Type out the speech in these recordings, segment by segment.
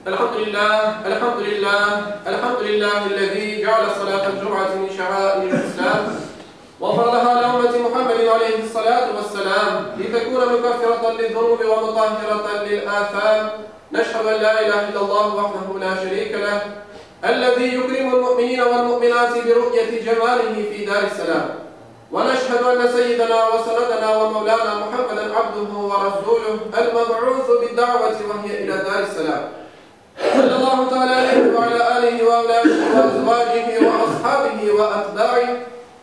الحمد لله الذي جعل صلاة الجمعة من شعائر الإسلام وفرضها على أمة محمد عليه الصلاة والسلام لتكون مكفرة للذنوب ومطهرة للآثام. نشهد أن لا إله إلا الله وحده لا شريك له الذي يكرم المؤمنين والمؤمنات برؤية جماله في دار السلام. ونشهد أن سيدنا وسندنا ومولانا محمدا عبده ورسوله المبعوث بالدعوة وهي إلى دار السلام. صلى الله تعالى عليه وعلى آله وأولاده وأزواجه وأصحابه وأتباعه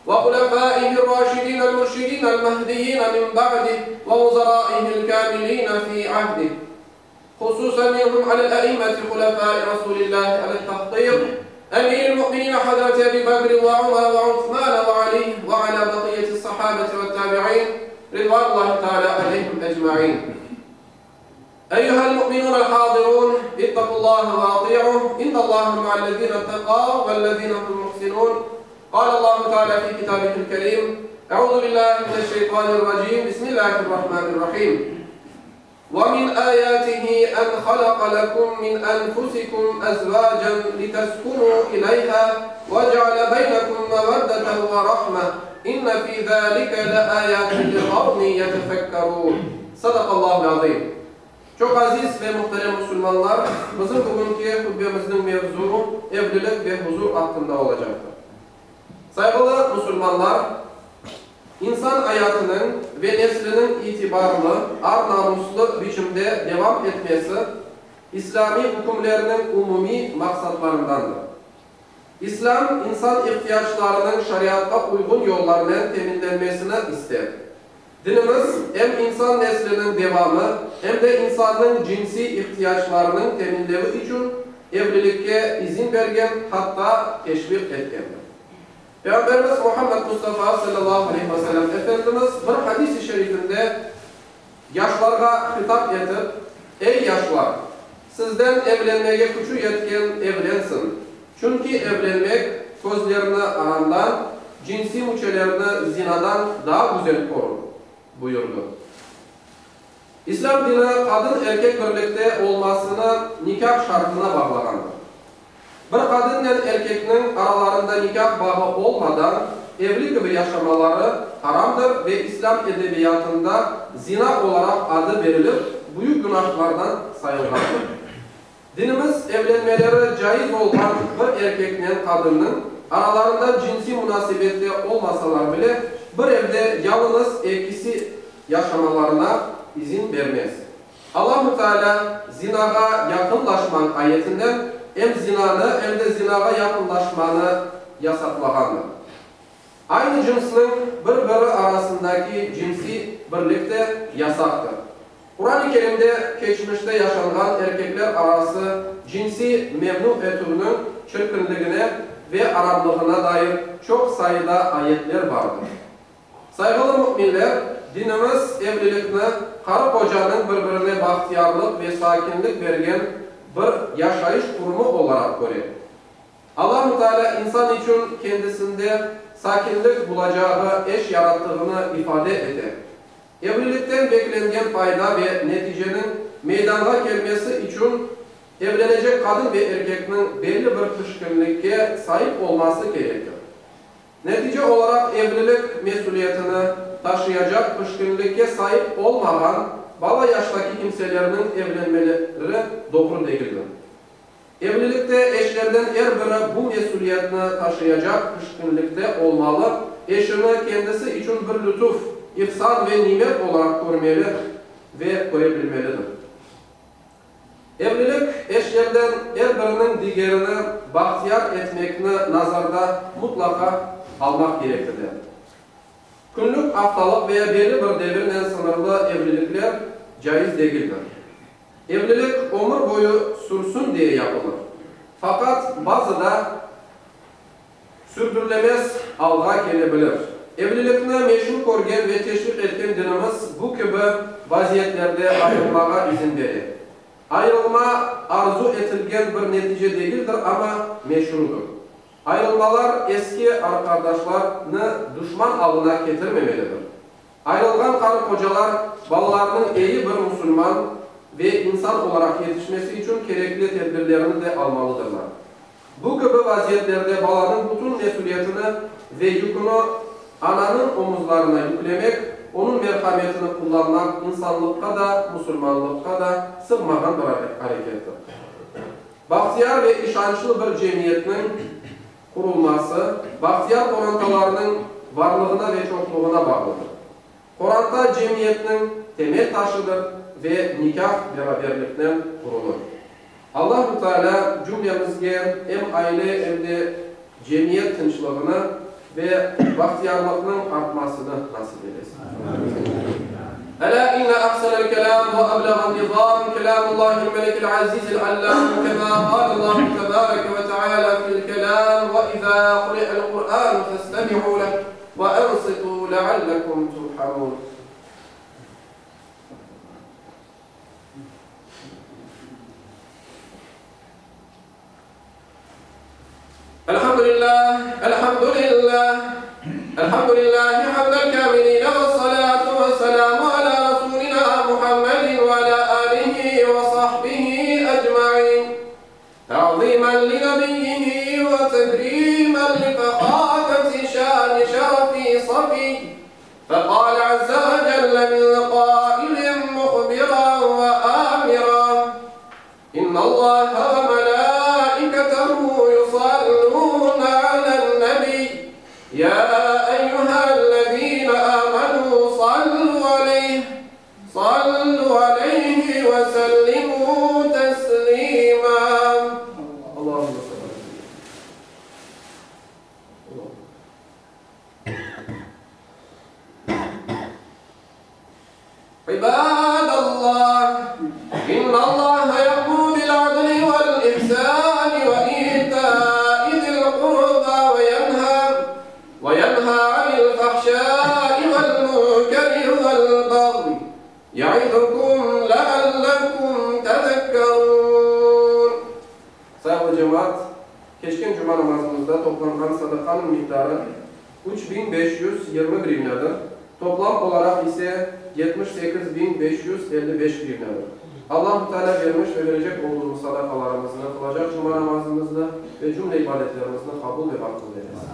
وخلفائه الراشدين المرشدين المهديين من بعده ووزرائه الكاملين في عهده، خصوصا منهم على الأئمة خلفاء رسول الله على التخطيط أمير المؤمنين حضرة أبي بكر وعمر وعثمان وعلي وعلى بقية الصحابة والتابعين رضوان الله تعالى عليهم أجمعين. أيها المؤمنون الحاضرون، اتقوا الله وأطيعوه، إن الله مع الذين اتقوا والذين هم محسنون. قال الله تعالى في كتابه الكريم: أعوذ بالله من الشيطان الرجيم، بسم الله الرحمن الرحيم. ومن آياته أن خلق لكم من أنفسكم أزواجا لتسكنوا إليها وجعل بينكم مودة ورحمة إن في ذلك لآيات لقوم يتفكرون. صدق الله العظيم. Çok aziz ve muhterem Müslümanlar, bizim bugünkü hutbemizin mevzuu evlilik ve huzur hakkında olacaktır. Saygılı Müslümanlar, insan hayatının ve neslinin itibarlı, ar-namuslu biçimde devam etmesi, İslami hükümlerinin umumi maksatlarındandır. İslam, insan ihtiyaçlarının şeriata uygun yollarla teminlenmesini ister. Dinimiz hem insan neslinin devamı hem de insanın cinsi ihtiyaçlarının teminlevi için evlilikке izin vergen, hatta teşvik etkendir. Peygamberimiz Muhammed Mustafa sallallahu aleyhi ve sellem Efendimiz bir hadis-i şerifinde yaşlarga hitap edip, ey yaşlar, sizden evlenmeye gücü yetken evlensin. Çünkü evlenmek gözlerini arandan, cinsi müçelerini zinadan daha güzel korur buyurdu. İslam dini kadın erkek birlikte olmasını nikah şartına bağlagandır. Bir kadın ile erkeğin aralarında nikah bağı olmadan evli gibi yaşamaları haramdır ve İslam edebiyatında zina olarak adı verilip büyük günahlardan sayılmaktadır. Dinimiz evlenmeleri caiz olan bir erkekle kadının aralarında cinsi münasebette olmasalar bile bir evde yalnız ikisi yaşamalarına izin vermez. Allah-u Teala zinaga yakınlaşman ayetinden hem zinanı hem de zinaga yakınlaşmanı yasaklagandır. Aynı cinsinin birbiri arasındaki cinsi birlik de yasaktır. Kur'an-ı Kerim'de geçmişte yaşanan erkekler arası cinsi memnun etümünün çirkinliğine ve aramlığına dair çok sayıda ayetler vardır. Saygılı müminler, dinimiz evlilikni karı kocanın birbirine bahtiyarlık ve sakinlik vergen bir yaşayış kurumu olarak görür. Allah-u Teala insan için kendisinde sakinlik bulacağı eş yarattığını ifade eder. Evlilikten beklenen fayda ve neticenin meydana gelmesi için evlenecek kadın ve erkeğin belli bir pişkinliğe sahip olması gerekir. Netice olarak evlilik mesuliyetini taşıyacak pişkinliğe sahip olmadan bala yaştaki kimselerinin evlenmeleri doğru değildir. Evlilikte eşlerden her biri bu mesuliyetini taşıyacak pişkinlikte olmalı, eşini kendisi için bir lütuf, ihsan ve nimet olarak görmeli ve görebilmelidir. Evlilik eşlerden her birinin diğerini bahtiyar etmekini nazarda mutlaka almak gereklidir. Günlük, haftalık veya belli bir devirle sınırlı evlilikler caiz değildir. Evlilik ömür boyu sürsün diye yapılır. Fakat bazıda sürdürülemez alga gelebilir. Evlilikine meşru görgen ve teşvik etken dinimiz bu gibi vaziyetlerde ayrılmaya izin verir. Ayrılma arzu etilgen bir netice değildir ama meşrudur. Ayrılmalar eski arkadaşlarını düşman alına getirmemelidir. Ayrılgan karı kocalar balalarının iyi bir Müslüman, ve insan olarak yetişmesi için gerekli tedbirlerini de almalıdırlar. Bu gibi vaziyetlerde balanın bütün mesuliyetini ve yükünü ananın omuzlarına yüklemek, onun merhametini kullanmak insanlıkta da, Müslümanlıkta da sığmayan bir harekettir. Bahtiyar ve işançlı bir cemiyetin kurulması, bahtiyar korantalarının varlığına ve çokluğuna bağlıdır. Koranta cemiyetinin temel taşıdır ve nikah beraberlikten kurulur. Allah-u Teala cümlemizge hem aile hem de cemiyet tinçliğini ve bahtiyarlığının artmasını nasip eylesin. ألا إن أحسن الكلام وأبلغ النظام كلام الله الملك العزيز العلام كما قال الله تبارك وتعالى في الكلام وإذا قرئ القرآن فاستمعوا له وأنصتوا لعلكم ترحمون. الحمد لله الحمد لله الحمد لله حمد الكاملين والصلاة والسلام على رسولنا محمد وعلى آله وصحبه أجمعين تعظيما لنبيه وتكريما لفخامة شان شرف صفي فقال عز وجل من قائل مخبرا وآمرا إن الله وملائكته يصلون على النبي يا أيها الذين آمنوا صلوا عليه وسلموا تسليما. اللهم صل عباد الله إن الله يأمر بالعدل والإحسان وإيتاء ذي القربى وينهى عن الفحشاء والمنكر والبغي يعظكم لعلكم تذكرون. Sayın cemaat, geçen cuma namazımızda toplanan sadakanın miktarı 3.520 grivnadır. Toplam olarak ise 78.555 grivnadır. Allah-u Teala vermiş ve verecek olduğumuz sadakalarımızı kılacak cuma namazımızda ve cümle ibadetlerimizde kabul ve makbul eylesin.